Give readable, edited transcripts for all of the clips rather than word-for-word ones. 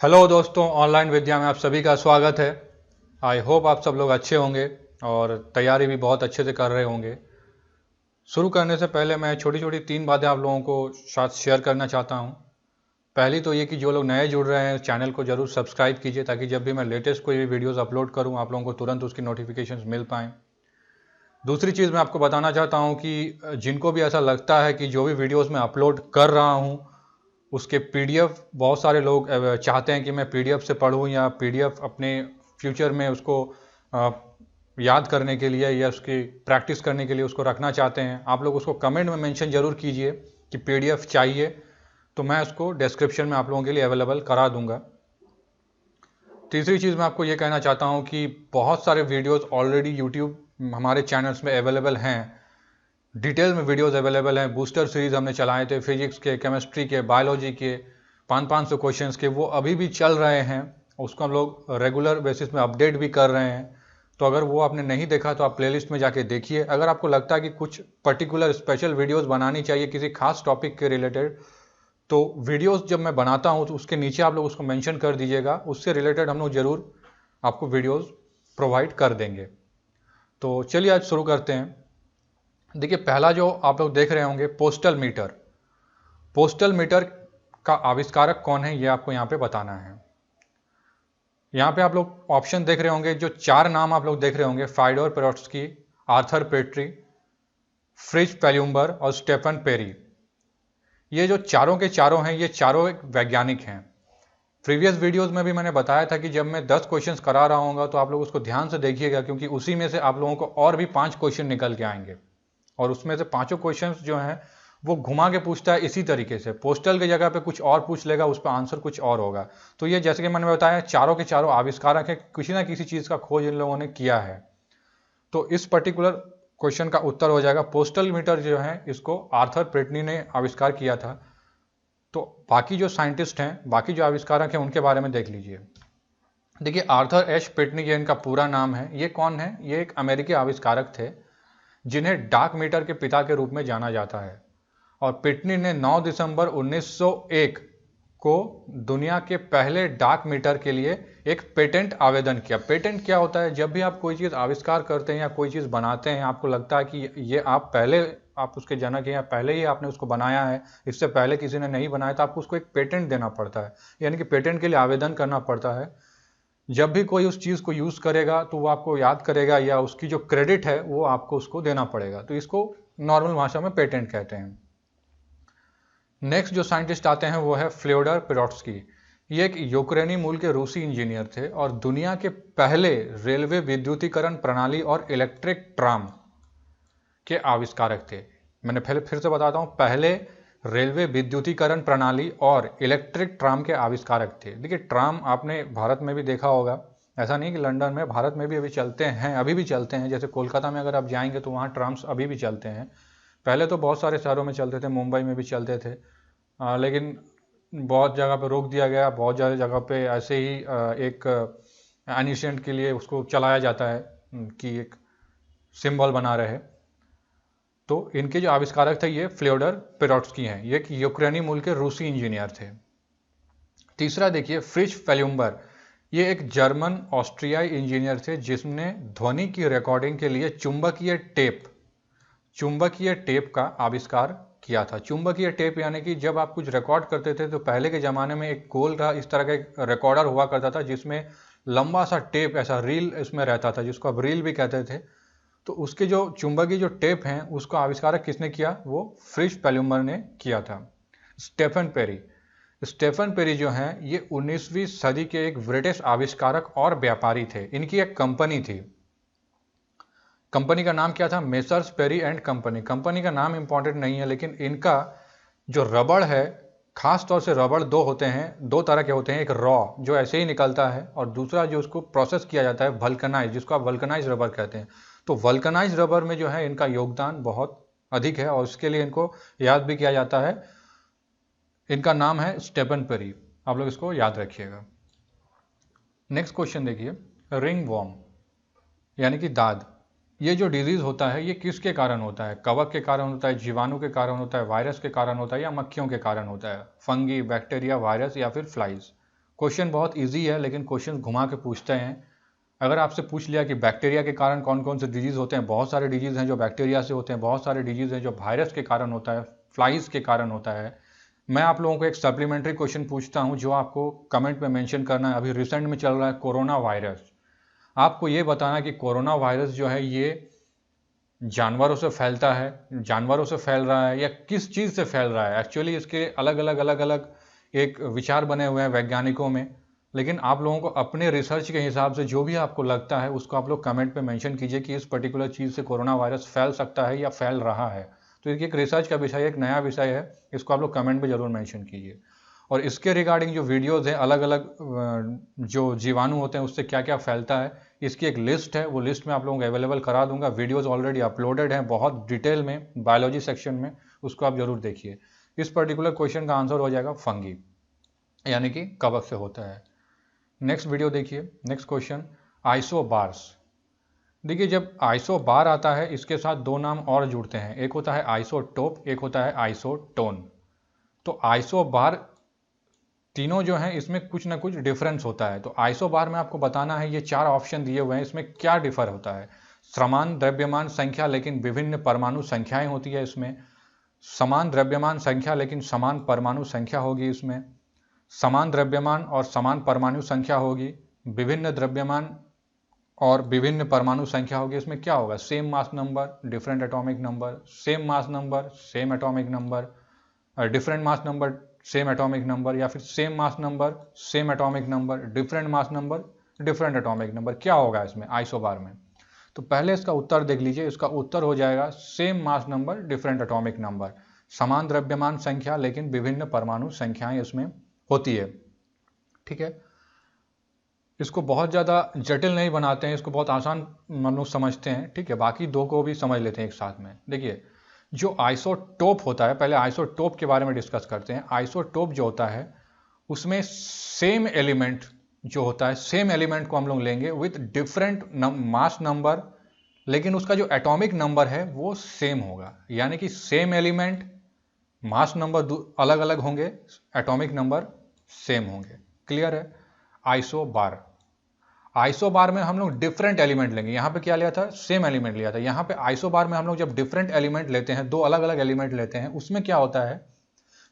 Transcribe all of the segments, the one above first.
Hello दोस्तों, online विद्या में आप सभी का स्वागत है। आई होप आप सब लोग अच्छे होंगे और तैयारी भी बहुत अच्छे से कर रहे होंगे। शुरू करने से पहले मैं छोटी छोटी 3 बातें आप लोगों को साथ शेयर करना चाहता हूं। पहली तो ये कि जो लोग नए जुड़ रहे हैं चैनल को ज़रूर सब्सक्राइब कीजिए ताकि जब भी मैं लेटेस्ट कोई भी वीडियोज़ अपलोड करूँ आप लोगों को तुरंत उसकी नोटिफिकेशंस मिल पाएँ। दूसरी चीज़ मैं आपको बताना चाहता हूँ कि जिनको भी ऐसा लगता है कि जो भी वीडियोज़ मैं अपलोड कर रहा हूँ उसके पीडीएफ बहुत सारे लोग चाहते हैं कि मैं पीडीएफ से पढूं या पीडीएफ अपने फ्यूचर में उसको अ, याद करने के लिए या उसकी प्रैक्टिस करने के लिए उसको रखना चाहते हैं। आप लोग उसको कमेंट में मेंशन जरूर कीजिए कि पीडीएफ चाहिए, तो मैं उसको डिस्क्रिप्शन में आप लोगों के लिए अवेलेबल करा दूंगा। तीसरी चीज़ मैं आपको ये कहना चाहता हूँ कि बहुत सारे वीडियोज़ ऑलरेडी यूट्यूब हमारे चैनल्स में अवेलेबल हैं। डिटेल में वीडियोस अवेलेबल हैं। बूस्टर सीरीज हमने चलाए थे फिजिक्स के, केमिस्ट्री के, बायोलॉजी के 500 क्वेश्चंस के, वो अभी भी चल रहे हैं। उसको हम लोग रेगुलर बेसिस में अपडेट भी कर रहे हैं। तो अगर वो आपने नहीं देखा तो आप प्लेलिस्ट में जाके देखिए। अगर आपको लगता है कि कुछ पर्टिकुलर स्पेशल वीडियोस बनानी चाहिए किसी खास टॉपिक के रिलेटेड, तो वीडियोस जब मैं बनाता हूँ तो उसके नीचे आप लोग उसको मेंशन कर दीजिएगा, उससे रिलेटेड हम लोग ज़रूर आपको वीडियोस प्रोवाइड कर देंगे। तो चलिए आज शुरू करते हैं। देखिए, पहला जो आप लोग देख रहे होंगे पोस्टल मीटर। पोस्टल मीटर का आविष्कारक कौन है ये आपको यहाँ पे बताना है। यहाँ पे आप लोग ऑप्शन देख रहे होंगे, जो 4 नाम आप लोग देख रहे होंगे, फाइडोर पेरोट्स्की, आर्थर पेट्री, फ्रिज पेल्यूम्बर और स्टेफन पेरी। ये जो चारों के चारों हैं ये चारों एक वैज्ञानिक हैं। प्रीवियस वीडियोस में भी मैंने बताया था कि जब मैं 10 क्वेश्चंस करा रहा हूँ तो आप लोग उसको ध्यान से देखिएगा, क्योंकि उसी में से आप लोगों को और भी 5 क्वेश्चन निकल के आएंगे और उसमें से पांचों क्वेश्चंस जो हैं वो घुमा के पूछता है इसी तरीके से। पोस्टल की जगह पे कुछ और पूछ लेगा, उस पर आंसर कुछ और होगा। तो ये जैसे कि मैंने बताया चारों के चारों आविष्कारक है, किसी ना किसी चीज का खोज इन लोगों ने किया है। तो इस पर्टिकुलर क्वेश्चन का उत्तर हो जाएगा पोस्टल मीटर जो है इसको आर्थर पेटनी ने आविष्कार किया था। तो बाकी जो साइंटिस्ट हैं, बाकी जो आविष्कारक हैं, उनके बारे में देख लीजिए। देखिए, आर्थर एच पेटनी ये इनका पूरा नाम है। ये कौन है? ये एक अमेरिकी आविष्कारक थे जिन्हें डाक मीटर के पिता के रूप में जाना जाता है। और पिटनी ने 9 दिसंबर 1901 को दुनिया के पहले डाक मीटर के लिए एक पेटेंट आवेदन किया। पेटेंट क्या होता है? जब भी आप कोई चीज़ आविष्कार करते हैं या कोई चीज़ बनाते हैं, आपको लगता है कि ये आप उसके जनक हैं या पहले ही आपने उसको बनाया है, इससे पहले किसी ने नहीं बनाया, तो आपको उसको एक पेटेंट देना पड़ता है, यानी कि पेटेंट के लिए आवेदन करना पड़ता है। जब भी कोई उस चीज़ को यूज़ करेगा तो वो आपको याद करेगा या उसकी जो क्रेडिट है वो आपको उसको देना पड़ेगा। तो इसको नॉर्मल भाषा में पेटेंट कहते हैं। नेक्स्ट जो साइंटिस्ट आते हैं वो है फ्योडर पेरोट्स्की। ये एक यूक्रेनी मूल के रूसी इंजीनियर थे और दुनिया के पहले रेलवे विद्युतीकरण प्रणाली और इलेक्ट्रिक ट्राम के आविष्कारक थे। मैंने फिर से बताता हूँ, पहले रेलवे विद्युतीकरण प्रणाली और इलेक्ट्रिक ट्राम के आविष्कारक थे। देखिए, ट्राम आपने भारत में भी देखा होगा, ऐसा नहीं कि लंदन में, भारत में भी अभी चलते हैं, अभी भी चलते हैं। जैसे कोलकाता में अगर आप जाएंगे तो वहाँ ट्राम्स अभी भी चलते हैं। पहले तो बहुत सारे शहरों में चलते थे, मुंबई में भी चलते थे, लेकिन बहुत जगह पे रोक दिया गया। बहुत ज़्यादा जगह पे ऐसे ही एक एनिशेंट के लिए उसको चलाया जाता है कि एक सिंबल बना रहे। तो इनके जो आविष्कारक थे ये फ्योडर पेरोट्स्की हैं। ये एक यूक्रेनी मूल के रूसी इंजीनियर थे। तीसरा देखिए, फ्रिज पेल्यूम्बर। ये एक जर्मन ऑस्ट्रियाई इंजीनियर थे जिसने ध्वनि की रिकॉर्डिंग के लिए चुंबकीय टेप का आविष्कार किया था। चुंबकीय टेप यानी कि जब आप कुछ रिकॉर्ड करते थे तो पहले के ज़माने में एक गोल का इस तरह का एक रिकॉर्डर हुआ करता था जिसमें लंबा सा टेप, ऐसा रील इसमें रहता था, जिसको आप रील भी कहते थे। तो उसके जो चुंबकीय जो टेप हैं उसको आविष्कारक किसने किया? वो फ्रिज पेल्यूम्बर ने किया था। स्टेफन पेरी जो हैं ये 19वीं सदी के एक ब्रिटिश आविष्कारक और व्यापारी थे। इनकी एक कंपनी थी। कंपनी का नाम क्या था? Messrs Parry and company. Company का नाम इंपॉर्टेंट नहीं है, लेकिन इनका जो रबड़ है, खास तौर से रबड़ दो होते हैं, दो तरह के होते हैं। एक रॉ जो ऐसे ही निकलता है और दूसरा जो उसको प्रोसेस किया जाता है वल्कनाइज, जिसको आप वल्कनाइज रबर कहते हैं। तो वल्कनाइज रबर में जो है इनका योगदान बहुत अधिक है और उसके लिए इनको याद भी किया जाता है। इनका नाम है स्टेफन पेरी, आप लोग इसको याद रखिएगा। नेक्स्ट क्वेश्चन देखिए, रिंग वॉर्म यानी कि दाद। ये जो डिजीज होता है ये किसके कारण होता है? कवक के कारण होता है, जीवाणु के कारण होता है, वायरस के कारण होता है या मक्खियों के कारण होता है? फंगी, बैक्टीरिया, वायरस या फिर फ्लाइज? क्वेश्चन बहुत इजी है लेकिन क्वेश्चन घुमा के पूछते हैं। अगर आपसे पूछ लिया कि बैक्टीरिया के कारण कौन कौन से डिजीज़ होते हैं, बहुत सारे डिजीज़ हैं जो बैक्टीरिया से होते हैं, बहुत सारे डिजीज़ हैं जो वायरस के कारण होता है, फ्लाइज के कारण होता है। मैं आप लोगों को एक सप्लीमेंट्री क्वेश्चन पूछता हूं जो आपको कमेंट में मेंशन करना है। अभी रिसेंट में चल रहा है कोरोना वायरस। आपको ये बताना कि कोरोना वायरस जो है ये जानवरों से फैलता है, जानवरों से फैल रहा है या किस चीज़ से फैल रहा है। एक्चुअली इसके अलग अलग एक विचार बने हुए हैं वैज्ञानिकों में, लेकिन आप लोगों को अपने रिसर्च के हिसाब से जो भी आपको लगता है उसको आप लोग कमेंट पे मेंशन कीजिए कि इस पर्टिकुलर चीज़ से कोरोना वायरस फैल सकता है या फैल रहा है। तो ये एक रिसर्च का विषय, एक नया विषय है, इसको आप लोग कमेंट में ज़रूर मेंशन कीजिए। और इसके रिगार्डिंग जो वीडियोज़ हैं, अलग अलग जो जीवाणु होते हैं उससे क्या क्या फैलता है, इसकी एक लिस्ट है, वो लिस्ट मैं आप लोगों को अवेलेबल करा दूंगा। वीडियोज़ ऑलरेडी अपलोडेड हैं बहुत डिटेल में बायोलॉजी सेक्शन में, उसको आप जरूर देखिए। इस पर्टिकुलर क्वेश्चन का आंसर हो जाएगा फंगी, यानी कि कवक से होता है। नेक्स्ट वीडियो देखिए। Next question, isobars. देखिए जब आइसोबार आता है इसके साथ दो नाम और जुड़ते हैं, एक होता है आइसोटोप, एक होता है आइसोटोन। तो आइसोबार तीनों जो हैं इसमें कुछ ना कुछ डिफरेंस होता है। तो आइसोबार में आपको बताना है, ये 4 ऑप्शन दिए हुए हैं, इसमें क्या डिफर होता है। समान द्रव्यमान संख्या लेकिन विभिन्न परमाणु संख्याएं होती है इसमें। समान द्रव्यमान संख्या लेकिन समान परमाणु संख्या होगी इसमें। समान द्रव्यमान और समान परमाणु संख्या होगी। विभिन्न द्रव्यमान और विभिन्न परमाणु संख्या होगी। इसमें क्या होगा, same mass number different atomic number, same mass number same atomic number, different mass number same atomic number, या फिर same mass number same atomic number, different mass number different atomic number. क्या होगा इसमें आइसोबार में? तो पहले इसका उत्तर देख लीजिए। इसका उत्तर हो जाएगा same mass number different atomic number. समान द्रव्यमान संख्या लेकिन विभिन्न परमाणु संख्याएं इसमें होती है। ठीक है, इसको बहुत ज़्यादा जटिल नहीं बनाते हैं, इसको बहुत आसान हम लोग समझते हैं। ठीक है, बाकी दो को भी समझ लेते हैं एक साथ में। देखिए जो आइसोटोप होता है, पहले आइसोटोप के बारे में डिस्कस करते हैं। आइसोटोप जो होता है उसमें सेम एलिमेंट जो होता है, सेम एलिमेंट को हम लोग लेंगे विथ डिफरेंट मास नंबर, लेकिन उसका जो एटॉमिक नंबर है वो सेम होगा। यानी कि सेम एलिमेंट, मास नंबर अलग अलग होंगे, एटॉमिक नंबर सेम होंगे। क्लियर है? आइसोबार, आइसोबार में हम लोग डिफरेंट एलिमेंट लेंगे। यहाँ पे क्या लिया था, सेम एलिमेंट लिया था। यहाँ पे आइसोबार में हम लोग जब डिफरेंट एलिमेंट लेते हैं, दो अलग अलग एलिमेंट लेते हैं, उसमें क्या होता है,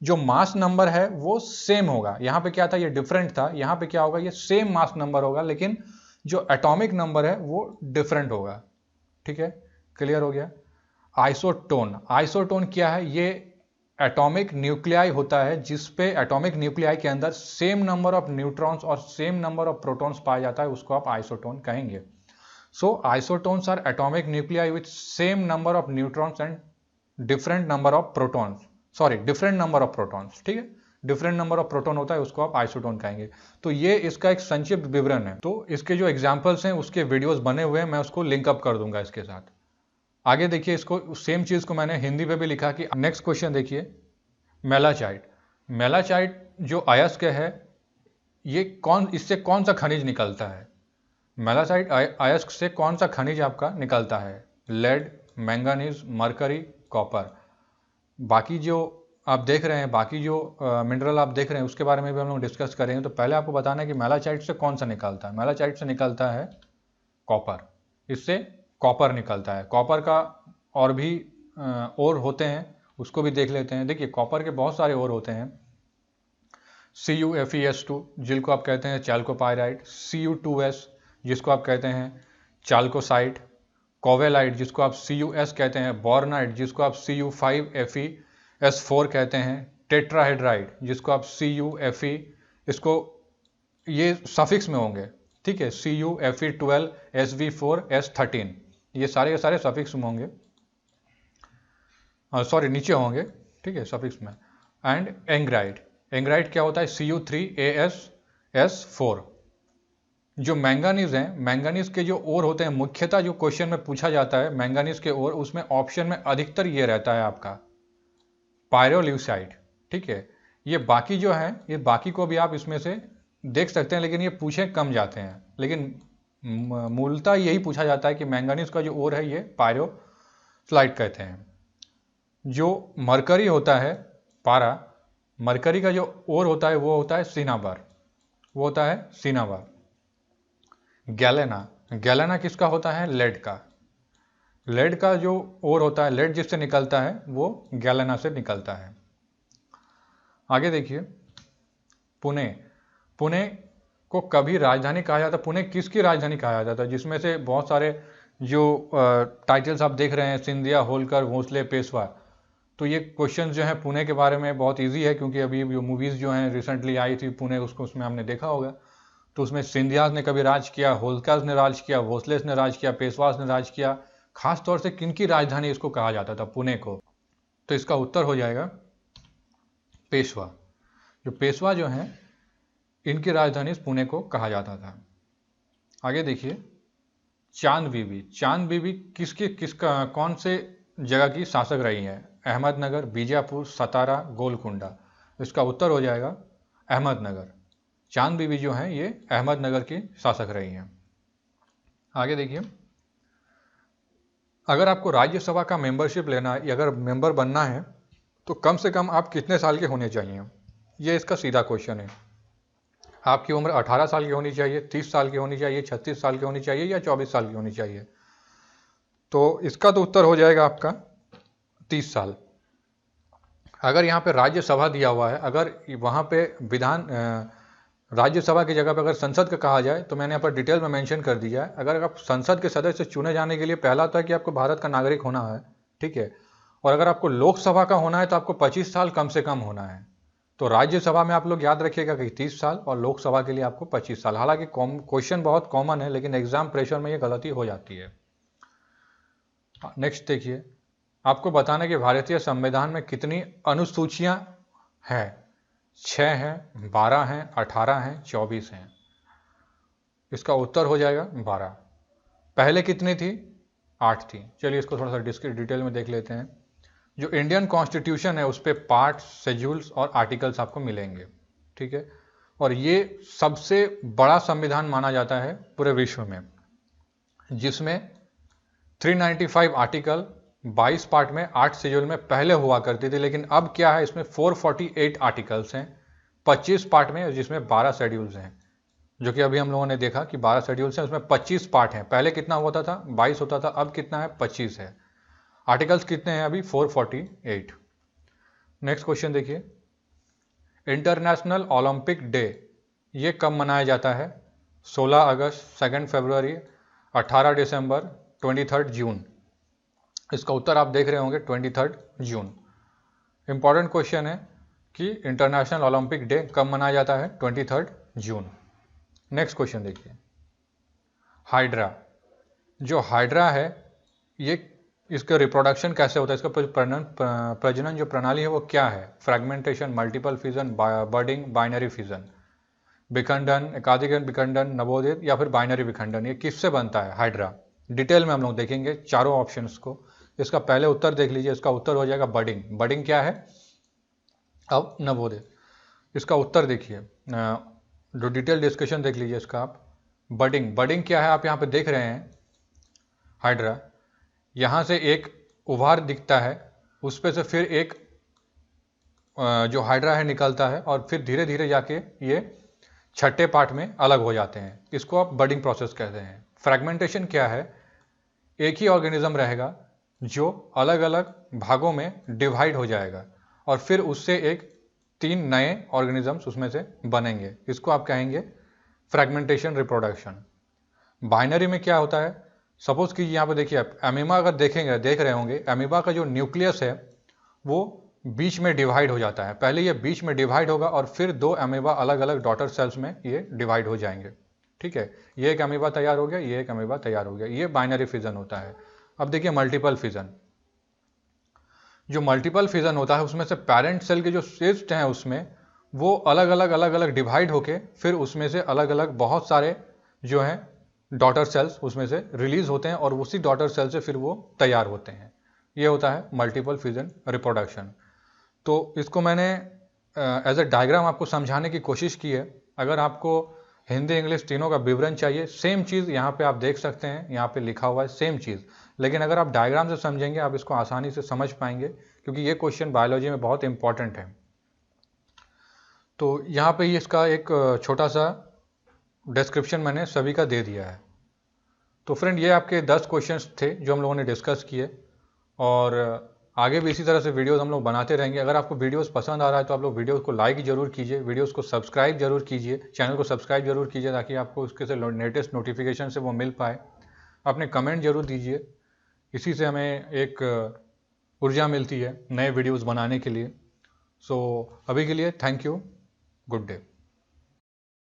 जो मास नंबर है वो सेम होगा। यहाँ पे क्या था, ये डिफरेंट था, यहाँ पे क्या होगा, ये सेम मास नंबर होगा, लेकिन जो एटॉमिक नंबर है वो डिफरेंट होगा। ठीक है, क्लियर हो गया? आइसोटोन, आइसोटोन क्या है, ये एटॉमिक न्यूक्लियाई होता है जिसपे एटॉमिक न्यूक्लियाई के अंदर सेम नंबर ऑफ न्यूट्रॉन्स और सेम नंबर ऑफ प्रोटॉन्स पाया जाता है, उसको आप आइसोटोन कहेंगे। So isotones are atomic nuclei with same number of neutrons and different number of protons, sorry different number of protons. ठीक है, डिफरेंट नंबर ऑफ प्रोटॉन होता है, उसको आप आइसोटोन कहेंगे। तो ये इसका एक संक्षिप्त विवरण है। तो इसके जो एग्जाम्पल्स हैं उसके वीडियोस बने हुए हैं, मैं उसको लिंकअप कर दूंगा इसके साथ। आगे देखिए, इसको सेम चीज को मैंने हिंदी में भी लिखा कि नेक्स्ट क्वेश्चन देखिए, मेलाचाइट। मेलाचाइट जो अयस्क है, ये इससे कौन सा खनिज निकलता है? मेलाचाइट अयस्क से कौन सा खनिज आपका निकलता है? Lead, manganese, mercury, copper. बाकी जो आप देख रहे हैं, बाकी जो मिनरल आप देख रहे हैं उसके बारे में भी हम लोग डिस्कस करेंगे। तो पहले आपको बताना है कि मेलाचाइट से कौन सा निकलता है। मेलाचाइट से निकलता है कॉपर, इससे कॉपर निकलता है। कॉपर का और भी और होते हैं, उसको भी देख लेते हैं। देखिए कॉपर के बहुत सारे और होते हैं। CuFeS2 जिसको आप कहते हैं चैल्कोपाइराइट, Cu2S जिसको आप कहते हैं चाल्कोसाइट, कोवेलाइट जिसको आप Cus कहते हैं, बोर्नाइट जिसको आप Cu5FeS4 कहते हैं, टेट्राहेड्राइट जिसको आप CuFe, इसको ये सफिक्स में होंगे। ठीक है, CuFe12, SV4S13, ये सारे के सारे सफिक्स में होंगे, सॉरी नीचे होंगे। ठीक है, सफिक्स में। एंड एंग्राइट, एंग्राइट क्या होता है, Cu3AsS4। जो मैंगानीज हैं, मैंगानीज के जो ओर होते हैं, मुख्यतः जो क्वेश्चन में पूछा जाता है मैंगानीज के ओर, उसमें ऑप्शन में अधिकतर ये रहता है आपका पायरोल्यूसाइड। ठीक है, ये बाकी जो है, ये बाकी को भी आप इसमें से देख सकते हैं, लेकिन ये पूछे कम जाते हैं, लेकिन मूलतः यही पूछा जाता है कि मैंगानीज का जो ओर है ये पायरोस्लाइड कहते हैं। जो मरकरी होता है, पारा, मरकरी का जो ओर होता है वो होता है सिनाबर। वो होता है सिनावा। गैलेना, गैलेना किसका होता है? लेड का। लेड का जो ओर होता है, लेड जिससे निकलता है वो गैलेना से निकलता है। आगे देखिए, पुणे। पुणे को कभी राजधानी कहा जाता है? पुणे किसकी राजधानी कहा जाता है? जिसमें से बहुत सारे जो टाइटल्स आप देख रहे हैं, सिंधिया, होलकर, भोसले, पेशवा, तो ये क्वेश्चन जो है पुणे के बारे में बहुत इजी है, क्योंकि अभी जो मूवीज़ जो हैं रिसेंटली आई थी पुणे, उसको उसमें हमने देखा होगा। तो उसमें सिंधियाज ने कभी राज किया, होलकर्स ने राज किया, भोसलेस ने राज किया, पेशवास ने राज किया। खास तौर से किनकी राजधानी इसको कहा जाता था? पुणे को। तो इसका उत्तर हो जाएगा पेशवा। जो पेशवा जो हैं, इनकी राजधानी इस पुणे को कहा जाता था। आगे देखिए, चांद बीबी। चांद बीबी किसका कौन से जगह की शासक रही है? अहमदनगर, बीजापुर, सतारा, गोलकुंडा। इसका उत्तर हो जाएगा अहमदनगर। चांद बीबी जो हैं ये अहमदनगर की शासक रही हैं। आगे देखिए, अगर आपको राज्यसभा का मेंबरशिप लेना है या अगर मेंबर बनना है तो कम से कम आप कितने साल के होने चाहिए? ये इसका सीधा क्वेश्चन है। आपकी उम्र 18 साल की होनी चाहिए, 30 साल की होनी चाहिए, 36 साल की होनी चाहिए या 24 साल की होनी चाहिए? तो इसका तो उत्तर हो जाएगा आपका 30 साल। अगर यहाँ पे राज्यसभा दिया हुआ है, अगर वहाँ पे राज्यसभा की जगह पर अगर संसद का कहा जाए तो मैंने यहाँ पर डिटेल में मेंशन कर दिया है। अगर आप संसद के सदस्य चुने जाने के लिए पहला होता है कि आपको भारत का नागरिक होना है, ठीक है, और अगर आपको लोकसभा का होना है तो आपको 25 साल कम से कम होना है। तो राज्यसभा में आप लोग याद रखिएगा कि 30 साल और लोकसभा के लिए आपको 25 साल। हालांकि क्वेश्चन बहुत कॉमन है, लेकिन एग्जाम प्रेशर में ये गलती हो जाती है। नेक्स्ट देखिए, आपको बताना कि भारतीय संविधान में कितनी अनुसूचियां हैं? 6 हैं, 12 हैं, 18 हैं, 24 हैं। इसका उत्तर हो जाएगा 12। पहले कितनी थी? 8 थी। चलिए इसको थोड़ा सा डिटेल में देख लेते हैं। जो इंडियन कॉन्स्टिट्यूशन है उस पर पार्ट, शेड्यूल्स और आर्टिकल्स आपको मिलेंगे, ठीक है, और ये सबसे बड़ा संविधान माना जाता है पूरे विश्व में, जिसमें 395 आर्टिकल 22 पार्ट में 8 शेड्यूल में पहले हुआ करती थी, लेकिन अब क्या है, इसमें 448 आर्टिकल्स हैं 25 पार्ट में, जिसमें 12 शेड्यूल्स हैं, जो कि अभी हम लोगों ने देखा कि 12 शेड्यूल्स हैं, उसमें 25 पार्ट हैं। पहले कितना होता था? 22 होता था, अब कितना है? 25 है। आर्टिकल्स कितने हैं अभी? 448। नेक्स्ट क्वेश्चन देखिए, इंटरनेशनल ओलंपिक डे ये कब मनाया जाता है? 16 अगस्त, 2 फरवरी, 18 दिसंबर, 23 जून। इसका उत्तर आप देख रहे होंगे 23 जून। इंपॉर्टेंट क्वेश्चन है कि इंटरनेशनल ओलंपिक डे कब मनाया जाता है? 23 जून। नेक्स्ट क्वेश्चन देखिए, हाइड्रा। जो हाइड्रा है ये इसका रिप्रोडक्शन कैसे होता है? इसका प्रजनन जो प्रणाली है वो क्या है? Fragmentation, multiple fission, budding, binary fission, विखंडन, एकाधिक विखंडन, नवोदित या फिर बाइनरी विखंडन। ये किससे बनता है हाइड्रा? डिटेल में हम लोग देखेंगे चारों ऑप्शंस को। इसका पहले उत्तर देख लीजिए, इसका उत्तर हो जाएगा बर्डिंग। बर्डिंग क्या है? अब नवोदित। इसका उत्तर देखिए, जो डिटेल डिस्कशन देख लीजिए इसका आप। बर्डिंग, बर्डिंग क्या है आप यहाँ पे देख रहे हैं, हाइड्रा, यहाँ से एक उभार दिखता है, उस पे से फिर एक जो हाइड्रा है निकलता है और फिर धीरे धीरे जाके ये छठे पार्ट में अलग हो जाते हैं। इसको आप बर्डिंग प्रोसेस कहते हैं। फ्रेगमेंटेशन क्या है? एक ही ऑर्गेनिज्म रहेगा जो अलग अलग भागों में डिवाइड हो जाएगा और फिर उससे एक 3 नए ऑर्गेनिजम्स उसमें से बनेंगे। इसको आप कहेंगे फ्रेगमेंटेशन रिप्रोडक्शन। बाइनरी में क्या होता है? सपोज कि यहाँ पे देखिए आप अमीबा अगर देख रहे होंगे, अमीबा का जो न्यूक्लियस है वो बीच में डिवाइड हो जाता है। पहले ये बीच में डिवाइड होगा और फिर 2 अमीबा अलग अलग डॉटर सेल्स में ये डिवाइड हो जाएंगे, ठीक है। ये एक अमीबा तैयार हो गया, ये एक अमीबा तैयार हो गया, ये बाइनरी फिजन होता है। अब देखिए मल्टीपल फिजन। जो मल्टीपल फिजन होता है उसमें से पेरेंट सेल के जो सिस्ट हैं उसमें वो अलग अलग डिवाइड होके फिर उसमें से अलग अलग बहुत सारे जो हैं डॉटर सेल्स उसमें से रिलीज होते हैं और उसी डॉटर सेल से फिर वो तैयार होते हैं। ये होता है मल्टीपल फिजन रिप्रोडक्शन। तो इसको मैंने एज ए डायग्राम आपको समझाने की कोशिश की है। अगर आपको हिंदी इंग्लिश तीनों का विवरण चाहिए, सेम चीज़ यहाँ पे आप देख सकते हैं, यहाँ पे लिखा हुआ है सेम चीज़, लेकिन अगर आप डायग्राम से समझेंगे आप इसको आसानी से समझ पाएंगे, क्योंकि ये क्वेश्चन बायोलॉजी में बहुत इंपॉर्टेंट है। तो यहाँ पे ही इसका एक छोटा सा डिस्क्रिप्शन मैंने सभी का दे दिया है। तो फ्रेंड, ये आपके 10 क्वेश्चंस थे जो हम लोगों ने डिस्कस किए, और आगे भी इसी तरह से वीडियोस हम लोग बनाते रहेंगे। अगर आपको वीडियोस पसंद आ रहा है तो आप लोग वीडियोस को लाइक जरूर कीजिए, वीडियोस को सब्सक्राइब जरूर कीजिए, चैनल को सब्सक्राइब जरूर कीजिए, ताकि आपको उसके से लेटेस्ट नोटिफिकेशन से वो मिल पाए। अपने कमेंट जरूर दीजिए, इसी से हमें एक ऊर्जा मिलती है नए वीडियोस बनाने के लिए। सो अभी के लिए थैंक यू, गुड डे।